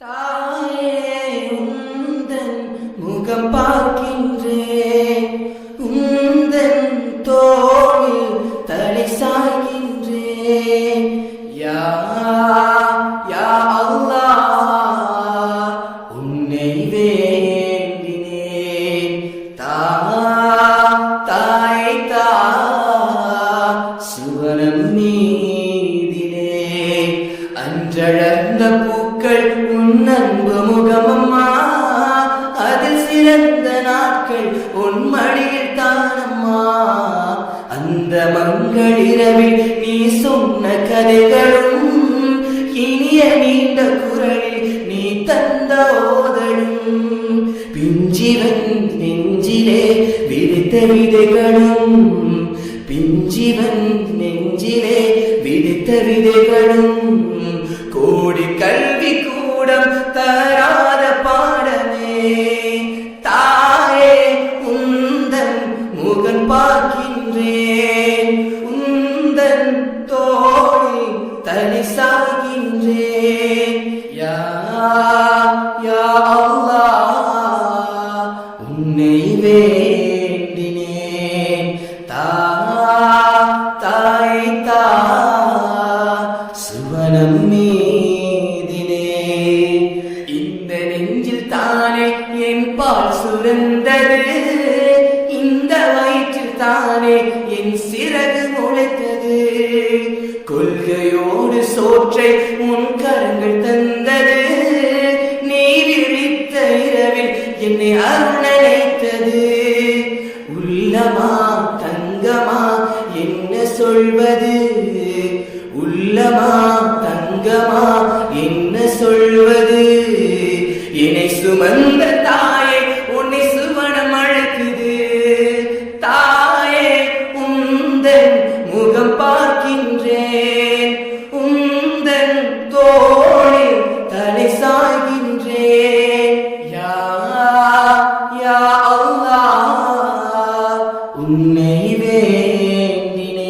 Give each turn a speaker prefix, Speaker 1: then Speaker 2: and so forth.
Speaker 1: தாயே உந்தன் முகம் பார்க்கின்றேன், உந்தன் தோளில் தலை சாய்கின்றேன். யா யா அல்லாஹ், உன்னை வேண்டினேன். தாய் தா சுவனம் நீதிலே அன்றழந்த பூக்கள் உன் அன்பு முகமம்மா, அதில் சிறந்த நாட்கள் உன் மடியில் தானம்மா. அந்த மங்களிரவில் நீ சொன்ன கதைகளும் இனிய நீண்ட குரலில் நீ தந்த ஓதலும், பிஞ்சிவன் நெஞ்சிலே விதைத்த விதைகளும், பிஞ்சிவன் நெஞ்சிலே விதைத்த விதைகளும், கோடி கல்வி கூடம் தராத பாடமே. தாயே உந்தன் முகம் பார்க்கின்றேன், உந்தன் தோளி தலை சாய்கின்றேன். யா யா அல்லாஹ், உன்னை வேண்டினேன். தாய் தா சுவனம் மீதிலே இந்த நெஞ்சில் தானே என் பால் சுரந்தது, இந்த வயிற்றில் தானே என் சிறகு முளைத்தது. கொள்கையோடு சோற்றை உன் கரங்கள் தந்தது, நீ விழித்த இரவில் என்னை அருணைத்தது. உள்ளமா தங்கமா என்ன சொல்வது, உள்ளமா தங்கமா என்ன சொல்வது. என்னை சுமந்த தாயே உன்னை சுவனம் அழைக்குது. தாயே உந்தன் முகம் பார்க்கின்றேன், உந்தன் தோளில் தலை சாய்கின்றேன். யா யா அல்லாஹ், உன்னை வேண்டினேன்.